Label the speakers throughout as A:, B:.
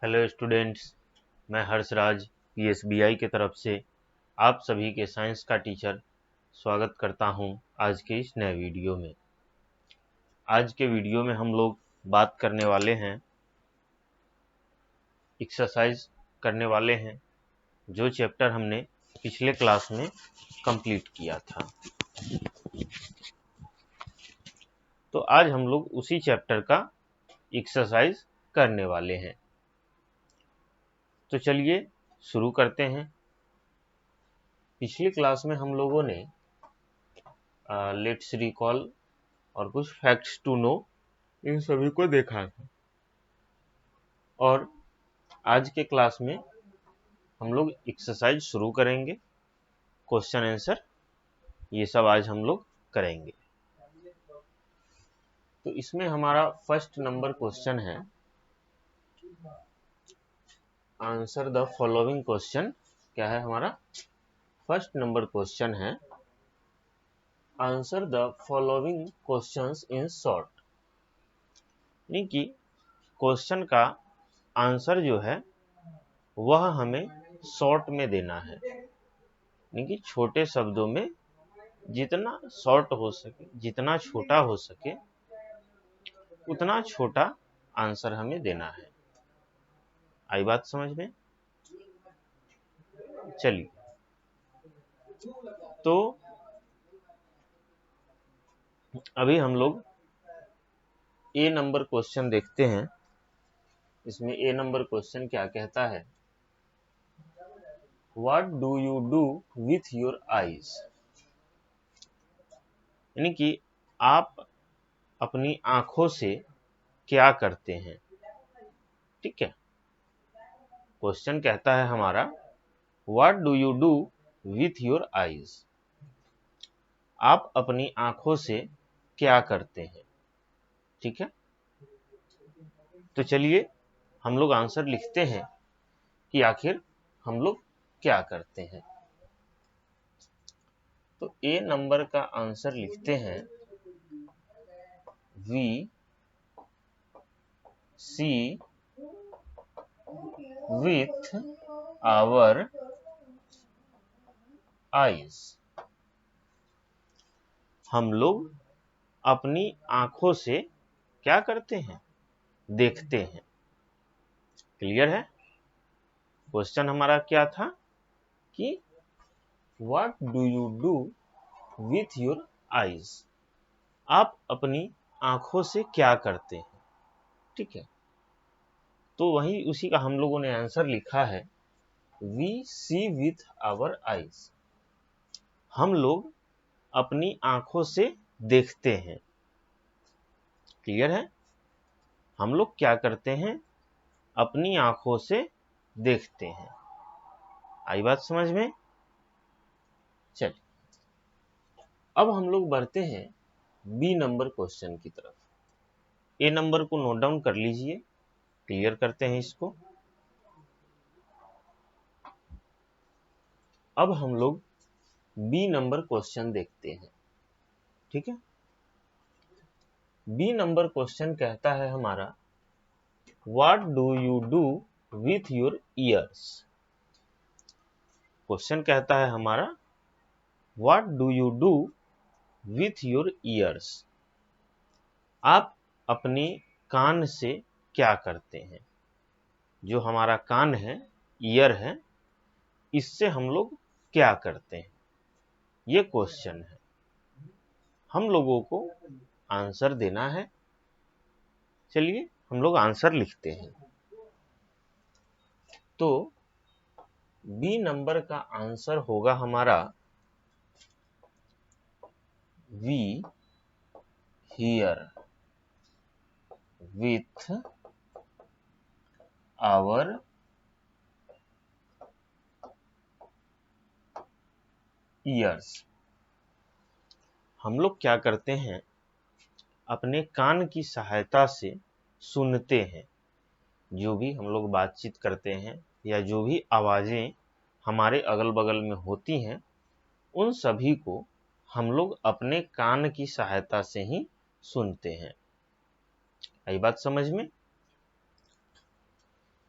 A: Hello students, मैं हर्षराज पीएसबीआई के तरफ से आप सभी के साइंस का टीचर स्वागत करता हूं आज के इस नए वीडियो में। आज के वीडियो में हम लोग बात करने वाले हैं, एक्सरसाइज करने वाले हैं जो चैप्टर हमने पिछले क्लास में कंप्लीट किया था। तो आज हम लोग उसी चैप्टर का एक्सरसाइज करने वाले हैं। तो चलिए शुरू करते हैं। पिछली क्लास में हम लोगों ने लेट्स रिकॉल और कुछ फैक्ट्स टू नो इन सभी को देखा था, और आज के क्लास में हम लोग एक्सरसाइज शुरू करेंगे। क्वेश्चन आंसर ये सब आज हम लोग करेंगे। तो इसमें हमारा फर्स्ट नंबर क्वेश्चन है, आंसर द फॉलोइंग क्वेश्चन। क्या है हमारा फर्स्ट नंबर क्वेश्चन है, answer the following questions in short. यानी कि क्वेश्चन का आंसर जो है वह हमें शॉर्ट में देना है, यानी कि छोटे शब्दों में, जितना शॉर्ट हो सके, जितना छोटा हो सके उतना छोटा आंसर हमें देना है। आई बात समझ में? चलिए, तो अभी हम लोग ए नंबर क्वेश्चन देखते हैं। इसमें ए नंबर क्वेश्चन क्या कहता है, what do you do with your eyes. यानी कि आप अपनी आंखों से क्या करते हैं। ठीक है, क्वेश्चन कहता है हमारा what do you do with your eyes, आप अपनी आंखों से क्या करते हैं। ठीक है, तो चलिए हम लोग आंसर लिखते हैं कि आखिर हम लोग क्या करते हैं। तो ए नंबर का आंसर लिखते हैं, we see with our eyes. हम लोग अपनी आंखों से क्या करते हैं, देखते हैं। क्लियर है? क्वेश्चन हमारा क्या था कि what do you do with your eyes, आप अपनी आंखों से क्या करते हैं। ठीक है, तो वही उसी का हम लोगों ने आंसर लिखा है, we see with our eyes. हम लोग अपनी आंखों से देखते हैं। क्लियर है? हम लोग क्या करते हैं, अपनी आंखों से देखते हैं। आई बात समझ में? चलिए, अब हम लोग बढ़ते हैं बी नंबर क्वेश्चन की तरफ। ए नंबर को नोट डाउन कर लीजिए, क्लियर करते हैं इसको। अब हम लोग बी नंबर क्वेश्चन देखते हैं। ठीक है, बी नंबर क्वेश्चन कहता है हमारा, what do you do with your ears. Question कहता है हमारा, what do you do with your ears, आप अपने कान से क्या करते हैं। जो हमारा कान है, ईयर है, इससे हम लोग क्या करते हैं, ये क्वेश्चन है। हम लोगों को आंसर देना है। चलिए हम लोग आंसर लिखते हैं। तो बी नंबर का आंसर होगा हमारा, we here with our ears. हम लोग क्या करते हैं, अपने कान की सहायता से सुनते हैं। जो भी हम लोग बातचीत करते हैं या जो भी आवाजें हमारे अगल बगल में होती हैं, उन सभी को हम लोग अपने कान की सहायता से ही सुनते हैं। आई बात समझ में?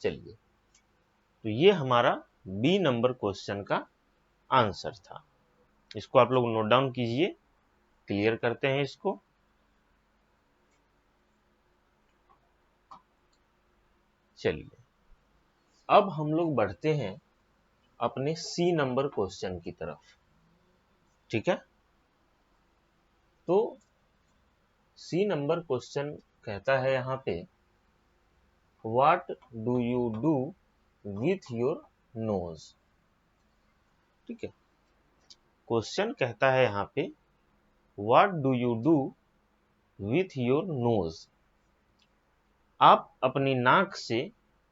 A: चलिए, तो ये हमारा बी नंबर क्वेश्चन का आंसर था। इसको आप लोग नोट डाउन कीजिए, क्लियर करते हैं इसको। चलिए, अब हम लोग बढ़ते हैं अपने सी नंबर क्वेश्चन की तरफ। ठीक है, तो सी नंबर क्वेश्चन कहता है यहाँ पे, what do you do with your nose. ठीक है, क्वेश्चन कहता है यहाँ पे, what do you do with your nose. आप अपनी नाक से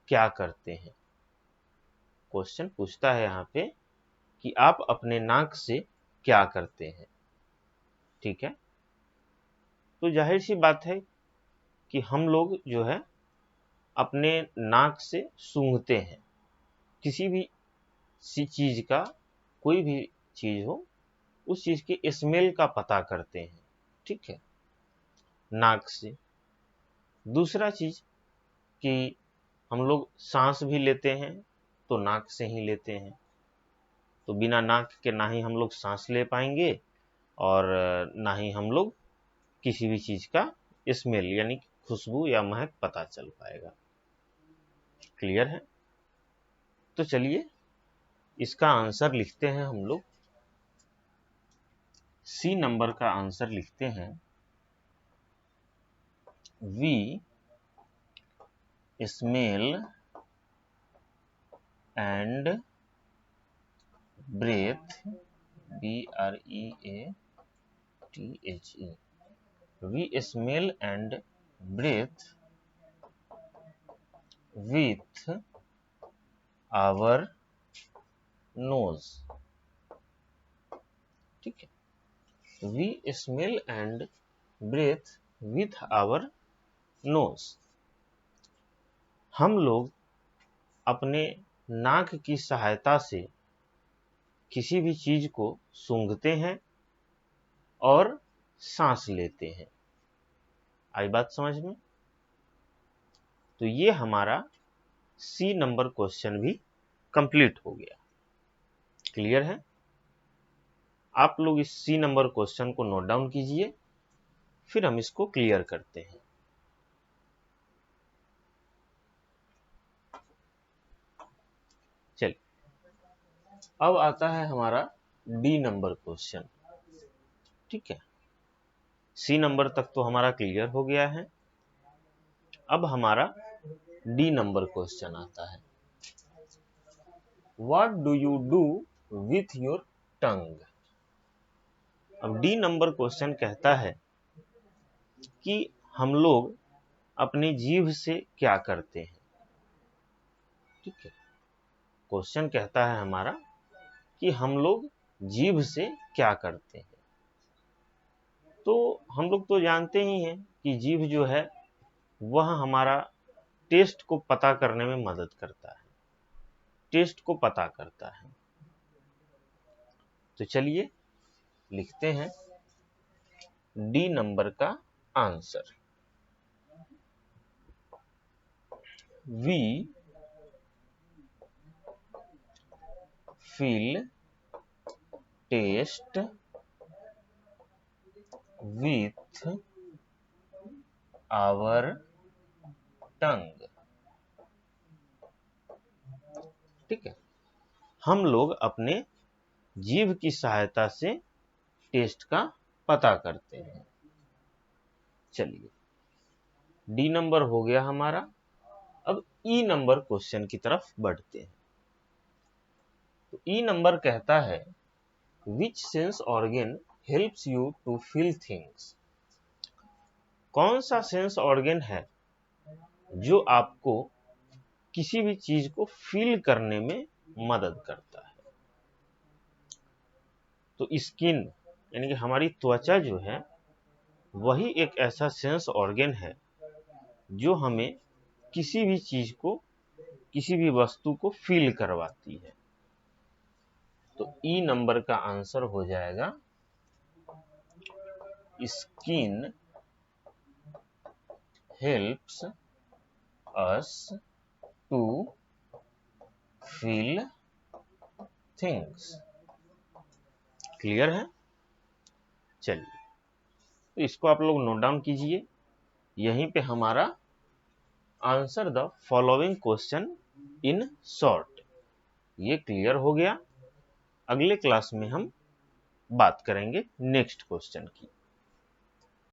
A: क्या करते हैं। क्वेश्चन पूछता है यहाँ पे कि आप अपने नाक से क्या करते हैं। ठीक है, तो जाहिर सी बात है कि हम लोग जो है अपने नाक से सूंघते हैं। किसी भी चीज का, कोई भी चीज हो, उस चीज के स्मेल का पता करते हैं। ठीक है, नाक से। दूसरा चीज कि हम लोग सांस भी लेते हैं तो नाक से ही लेते हैं। तो बिना नाक के ना ही हम लोग सांस ले पाएंगे और ना ही हम लोग किसी भी चीज का स्मेल यानी खुशबू या महक पता चल पाएगा। क्लियर है? तो चलिए इसका आंसर लिखते हैं हम लोग। सी नंबर का आंसर लिखते हैं, we smell and breathe, BREATHE, we smell and breathe with our nose। ठीक है, we smell and breathe with our nose। हम लोग अपने नाक की सहायता से किसी भी चीज को सूंघते हैं और सांस लेते हैं। आई बात समझ में? तो ये हमारा सी नंबर क्वेश्चन भी कंप्लीट हो गया। क्लियर है? आप लोग इस सी नंबर क्वेश्चन को नोट डाउन कीजिए, फिर हम इसको क्लियर करते हैं। चलिए, अब आता है हमारा डी नंबर क्वेश्चन। ठीक है, सी नंबर तक तो हमारा क्लियर हो गया है। अब हमारा डी नंबर क्वेश्चन आता है, what do you do with your tongue. अब डी नंबर क्वेश्चन कहता है कि हम लोग अपनी जीभ से क्या करते हैं। ठीक है, क्वेश्चन कहता है हमारा कि हम लोग जीभ से क्या करते हैं। तो हम लोग तो जानते ही हैं कि जीभ जो है वह हमारा टेस्ट को पता करने में मदद करता है, टेस्ट को पता करता है। तो चलिए लिखते हैं डी नंबर का answer, we feel taste with our tongue. ठीक है, हम लोग अपने जीभ की सहायता से टेस्ट का पता करते हैं। चलिए, डी नंबर हो गया हमारा। अब ई नंबर क्वेश्चन की तरफ बढ़ते हैं। तो ई नंबर कहता है, which sense organ helps you to feel things. कौन सा सेंस ऑर्गन है जो आपको किसी भी चीज को फील करने में मदद करता है। तो स्किन यानी कि हमारी त्वचा जो है वही एक ऐसा सेंस ऑर्गन है जो हमें किसी भी चीज को, किसी भी वस्तु को फील करवाती है। तो ई नंबर का आंसर हो जाएगा, skin helps us to feel things. Clear है? चलिए, तो इसको आप लोग नोट डाउन कीजिए। यहीं पे हमारा answer the following question in short ये क्लियर हो गया। अगले क्लास में हम बात करेंगे नेक्स्ट क्वेश्चन की।